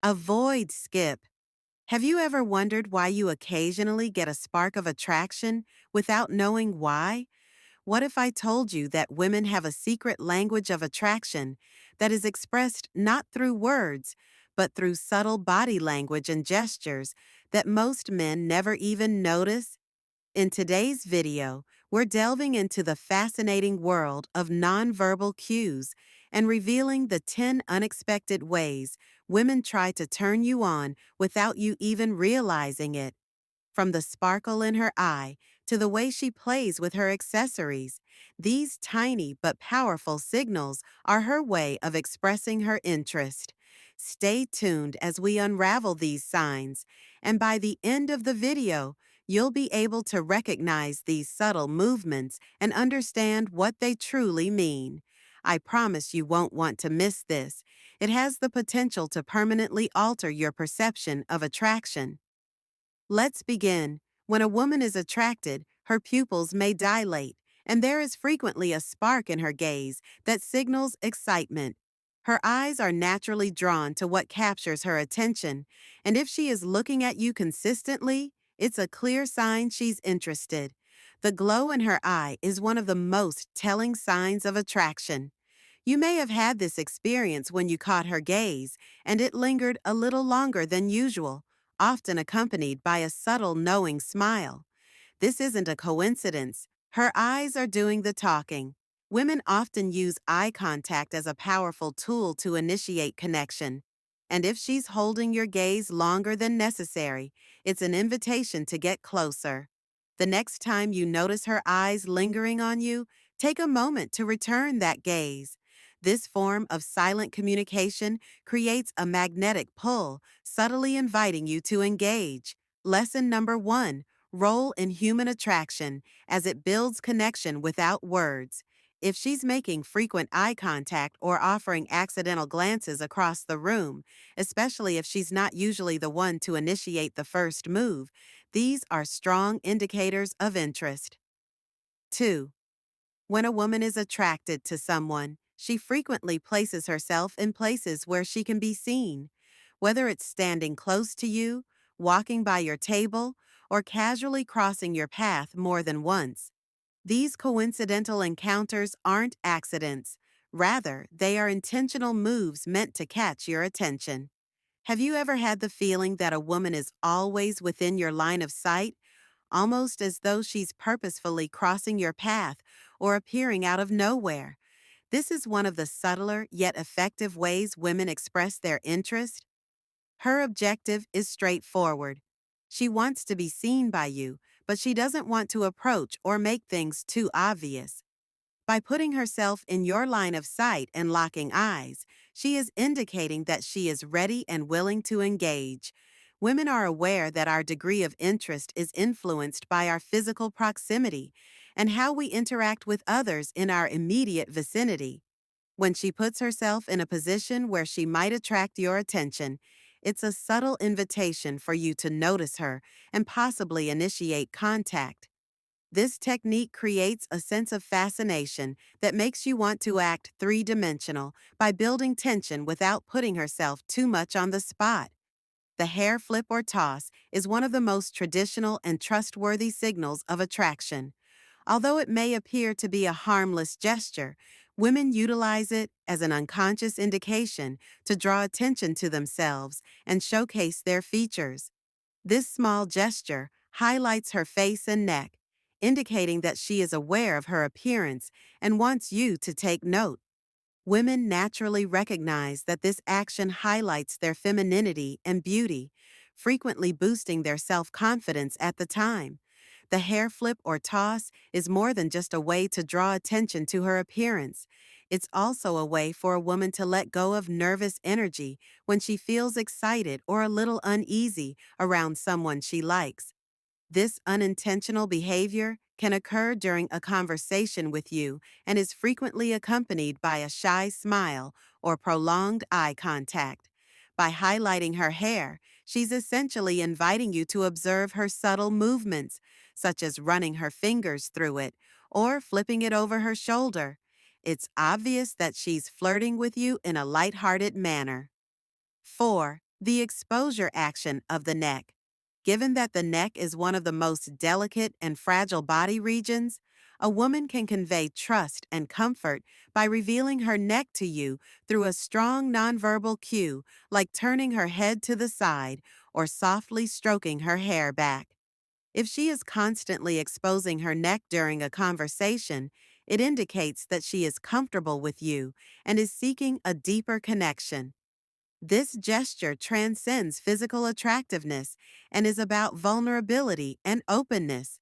Avoid skip. Have you ever wondered why you occasionally get a spark of attraction without knowing why? What if I told you that women have a secret language of attraction that is expressed not through words, but through subtle body language and gestures that most men never even notice? In today's video, we're delving into the fascinating world of nonverbal cues and revealing the 10 unexpected ways women try to turn you on without you even realizing it. From the sparkle in her eye to the way she plays with her accessories, these tiny but powerful signals are her way of expressing her interest. Stay tuned as we unravel these signs, and by the end of the video, you'll be able to recognize these subtle movements and understand what they truly mean. I promise you won't want to miss this. It has the potential to permanently alter your perception of attraction. Let's begin. When a woman is attracted, her pupils may dilate, and there is frequently a spark in her gaze that signals excitement. Her eyes are naturally drawn to what captures her attention, and if she is looking at you consistently, it's a clear sign she's interested. The glow in her eye is one of the most telling signs of attraction. You may have had this experience when you caught her gaze, and it lingered a little longer than usual, often accompanied by a subtle knowing smile. This isn't a coincidence. Her eyes are doing the talking. Women often use eye contact as a powerful tool to initiate connection. And if she's holding your gaze longer than necessary, it's an invitation to get closer. The next time you notice her eyes lingering on you, take a moment to return that gaze. This form of silent communication creates a magnetic pull, subtly inviting you to engage. Lesson number 1. Role in human attraction as it builds connection without words. If she's making frequent eye contact or offering accidental glances across the room, especially if she's not usually the one to initiate the first move, these are strong indicators of interest. 2. When a woman is attracted to someone, she frequently places herself in places where she can be seen. Whether it's standing close to you, walking by your table, or casually crossing your path more than once, these coincidental encounters aren't accidents. Rather, they are intentional moves meant to catch your attention. Have you ever had the feeling that a woman is always within your line of sight, almost as though she's purposefully crossing your path or appearing out of nowhere? This is one of the subtler yet effective ways women express their interest. Her objective is straightforward. She wants to be seen by you, but she doesn't want to approach or make things too obvious. By putting herself in your line of sight and locking eyes, she is indicating that she is ready and willing to engage. Women are aware that our degree of interest is influenced by our physical proximity and how we interact with others in our immediate vicinity. When she puts herself in a position where she might attract your attention, it's a subtle invitation for you to notice her and possibly initiate contact. This technique creates a sense of fascination that makes you want to act three-dimensional by building tension without putting herself too much on the spot. The hair flip or toss is one of the most traditional and trustworthy signals of attraction. Although it may appear to be a harmless gesture, women utilize it as an unconscious indication to draw attention to themselves and showcase their features. This small gesture highlights her face and neck, indicating that she is aware of her appearance and wants you to take note. Women naturally recognize that this action highlights their femininity and beauty, frequently boosting their self-confidence at the time. The hair flip or toss is more than just a way to draw attention to her appearance. It's also a way for a woman to let go of nervous energy when she feels excited or a little uneasy around someone she likes. This unintentional behavior can occur during a conversation with you and is frequently accompanied by a shy smile or prolonged eye contact. By highlighting her hair, she's essentially inviting you to observe her subtle movements, such as running her fingers through it or flipping it over her shoulder. It's obvious that she's flirting with you in a lighthearted manner. 4. The exposure action of the neck. Given that the neck is one of the most delicate and fragile body regions, a woman can convey trust and comfort by revealing her neck to you through a strong nonverbal cue, like turning her head to the side or softly stroking her hair back. If she is constantly exposing her neck during a conversation, it indicates that she is comfortable with you and is seeking a deeper connection. This gesture transcends physical attractiveness and is about vulnerability and openness.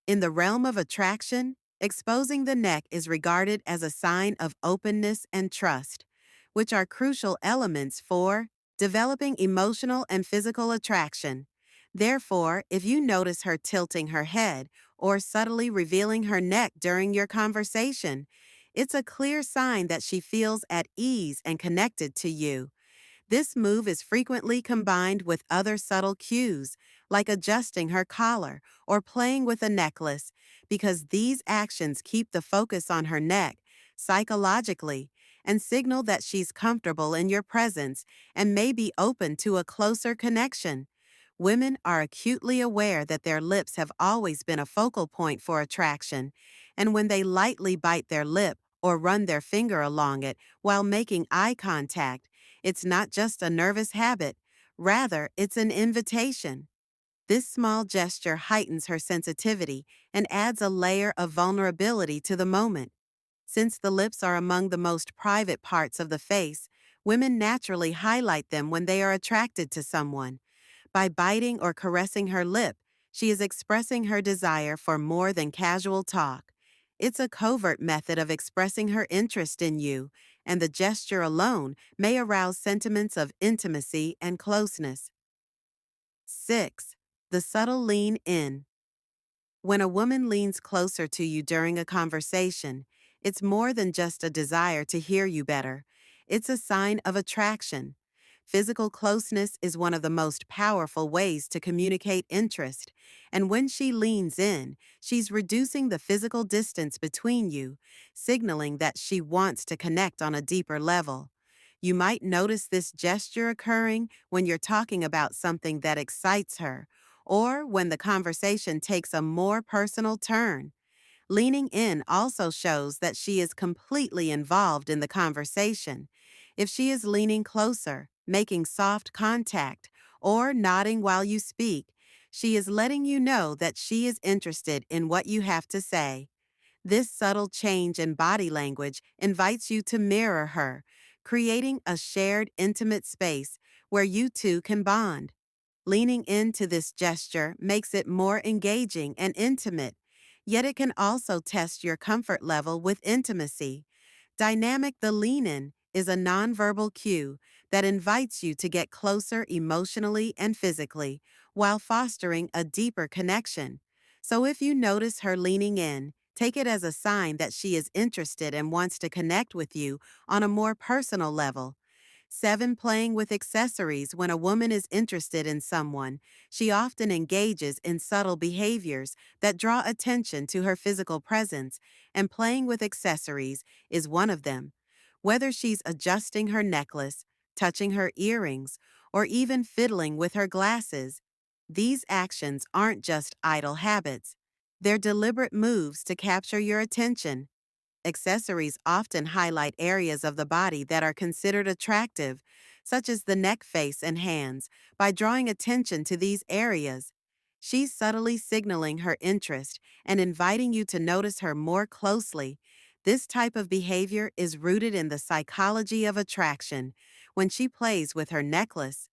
In the realm of attraction, exposing the neck is regarded as a sign of openness and trust, which are crucial elements for developing emotional and physical attraction. Therefore, if you notice her tilting her head or subtly revealing her neck during your conversation, it's a clear sign that she feels at ease and connected to you. This move is frequently combined with other subtle cues, like adjusting her collar or playing with a necklace, because these actions keep the focus on her neck psychologically and signal that she's comfortable in your presence and may be open to a closer connection. Women are acutely aware that their lips have always been a focal point for attraction, and when they lightly bite their lip or run their finger along it while making eye contact, it's not just a nervous habit, rather, it's an invitation. This small gesture heightens her sensitivity and adds a layer of vulnerability to the moment. Since the lips are among the most private parts of the face, women naturally highlight them when they are attracted to someone. By biting or caressing her lip, she is expressing her desire for more than casual talk. It's a covert method of expressing her interest in you, and the gesture alone may arouse sentiments of intimacy and closeness. 6. The subtle lean in. When a woman leans closer to you during a conversation, it's more than just a desire to hear you better. It's a sign of attraction. Physical closeness is one of the most powerful ways to communicate interest, and when she leans in, she's reducing the physical distance between you, signaling that she wants to connect on a deeper level. You might notice this gesture occurring when you're talking about something that excites her, or when the conversation takes a more personal turn. Leaning in also shows that she is completely involved in the conversation. If she is leaning closer, making soft contact, or nodding while you speak, she is letting you know that she is interested in what you have to say. This subtle change in body language invites you to mirror her, creating a shared intimate space where you two can bond. Leaning into this gesture makes it more engaging and intimate, yet it can also test your comfort level with intimacy. Dynamic the lean in is a nonverbal cue that invites you to get closer emotionally and physically while fostering a deeper connection. So if you notice her leaning in, take it as a sign that she is interested and wants to connect with you on a more personal level. 7. Playing with accessories. When a woman is interested in someone, she often engages in subtle behaviors that draw attention to her physical presence, and playing with accessories is one of them. Whether she's adjusting her necklace, touching her earrings, or even fiddling with her glasses, these actions aren't just idle habits. They're deliberate moves to capture your attention. Accessories often highlight areas of the body that are considered attractive, such as the neck, face, and hands. By drawing attention to these areas, she's subtly signaling her interest and inviting you to notice her more closely. This type of behavior is rooted in the psychology of attraction. When she plays with her necklace,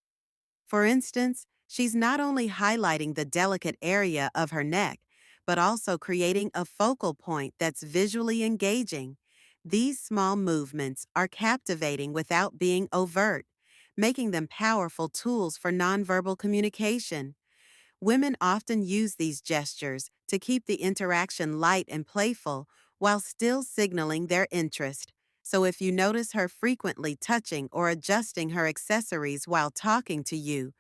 for instance, she's not only highlighting the delicate area of her neck, but also creating a focal point that's visually engaging. These small movements are captivating without being overt, making them powerful tools for nonverbal communication. Women often use these gestures to keep the interaction light and playful while still signaling their interest. So if you notice her frequently touching or adjusting her accessories while talking to you,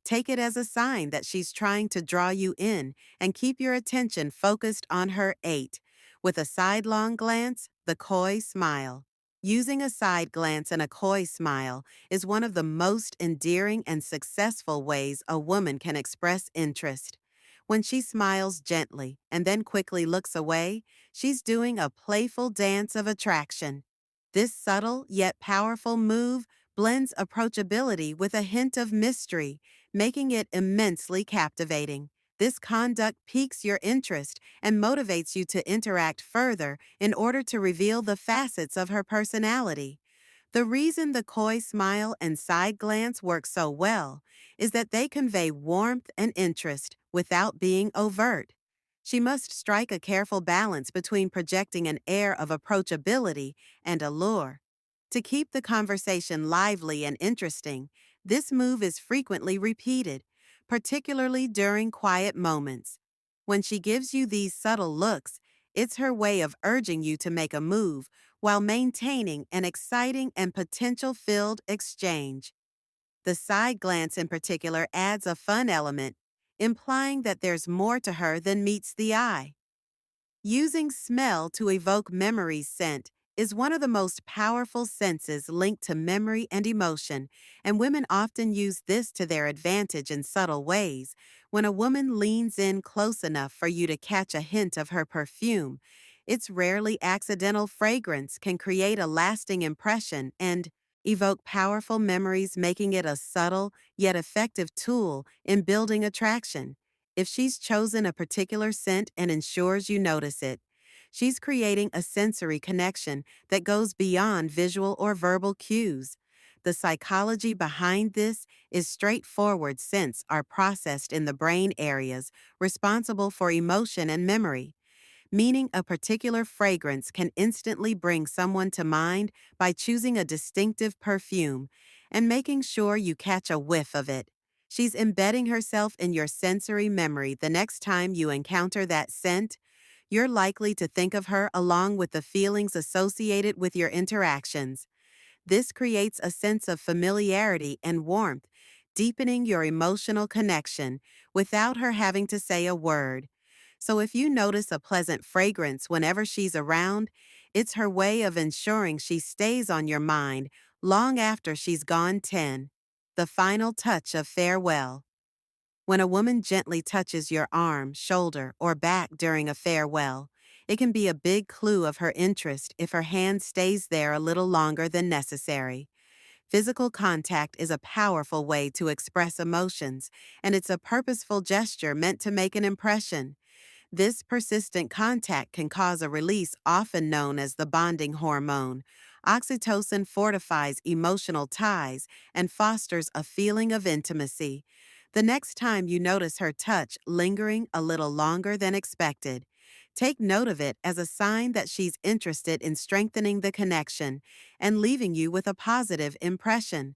take it as a sign that she's trying to draw you in and keep your attention focused on her 8, with a sidelong glance, the coy smile. Using a side glance and a coy smile is one of the most endearing and successful ways a woman can express interest. When she smiles gently and then quickly looks away, she's doing a playful dance of attraction. This subtle yet powerful move blends approachability with a hint of mystery, making it immensely captivating. This conduct piques your interest and motivates you to interact further in order to reveal the facets of her personality. The reason the coy smile and side glance work so well is that they convey warmth and interest without being overt. She must strike a careful balance between projecting an air of approachability and allure. To keep the conversation lively and interesting, this move is frequently repeated, particularly during quiet moments. When she gives you these subtle looks, it's her way of urging you to make a move while maintaining an exciting and potential filled exchange. The side glance in particular adds a fun element, implying that there's more to her than meets the eye. Using smell to evoke memories scent is one of the most powerful senses linked to memory and emotion, and women often use this to their advantage in subtle ways. When a woman leans in close enough for you to catch a hint of her perfume, its rarely accidental fragrance can create a lasting impression and evoke powerful memories, making it a subtle yet effective tool in building attraction. If she's chosen a particular scent and ensures you notice it, she's creating a sensory connection that goes beyond visual or verbal cues. The psychology behind this is straightforward. Scents are processed in the brain areas responsible for emotion and memory, meaning a particular fragrance can instantly bring someone to mind by choosing a distinctive perfume and making sure you catch a whiff of it. She's embedding herself in your sensory memory. The next time you encounter that scent, you're likely to think of her along with the feelings associated with your interactions. This creates a sense of familiarity and warmth, deepening your emotional connection without her having to say a word. So if you notice a pleasant fragrance whenever she's around, it's her way of ensuring she stays on your mind long after she's gone 10. The final touch of farewell. When a woman gently touches your arm, shoulder, or back during a farewell, it can be a big clue of her interest if her hand stays there a little longer than necessary. Physical contact is a powerful way to express emotions, and it's a purposeful gesture meant to make an impression. This persistent contact can cause a release often known as the bonding hormone. Oxytocin fortifies emotional ties and fosters a feeling of intimacy. The next time you notice her touch lingering a little longer than expected, take note of it as a sign that she's interested in strengthening the connection and leaving you with a positive impression.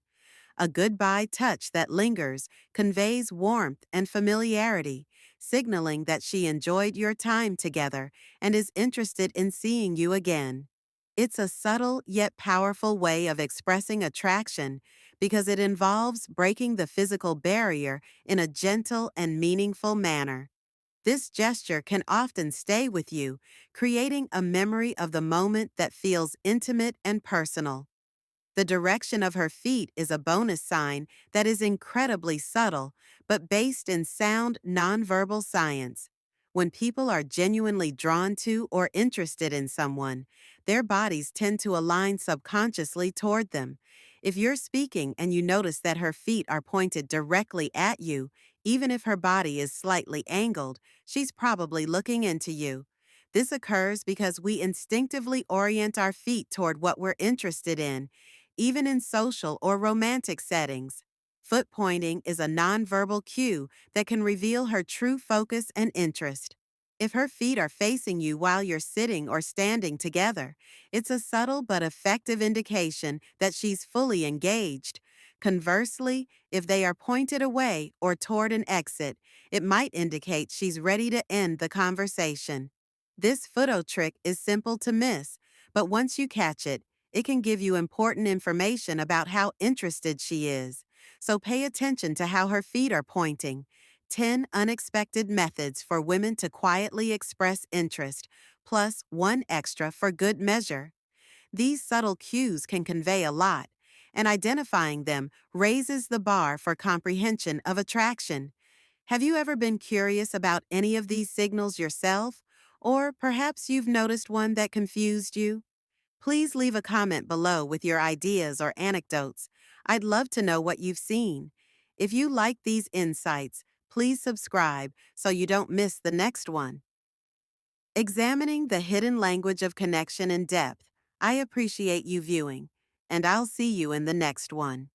A goodbye touch that lingers conveys warmth and familiarity, signaling that she enjoyed your time together and is interested in seeing you again. It's a subtle yet powerful way of expressing attraction because it involves breaking the physical barrier in a gentle and meaningful manner. This gesture can often stay with you, creating a memory of the moment that feels intimate and personal. The direction of her feet is a bonus sign that is incredibly subtle, but based in sound nonverbal science. When people are genuinely drawn to or interested in someone, their bodies tend to align subconsciously toward them. If you're speaking and you notice that her feet are pointed directly at you, even if her body is slightly angled, she's probably looking into you. This occurs because we instinctively orient our feet toward what we're interested in, even in social or romantic settings. Foot pointing is a nonverbal cue that can reveal her true focus and interest. If her feet are facing you while you're sitting or standing together, it's a subtle but effective indication that she's fully engaged. Conversely, if they are pointed away or toward an exit, it might indicate she's ready to end the conversation. This photo trick is simple to miss, but once you catch it, it can give you important information about how interested she is. So pay attention to how her feet are pointing. 10 unexpected methods for women to quietly express interest, plus one extra for good measure. These subtle cues can convey a lot, and identifying them raises the bar for comprehension of attraction. Have you ever been curious about any of these signals yourself? Or perhaps you've noticed one that confused you? Please leave a comment below with your ideas or anecdotes. I'd love to know what you've seen. If you like these insights, please subscribe so you don't miss the next one. Examining the hidden language of connection in depth, I appreciate you viewing, and I'll see you in the next one.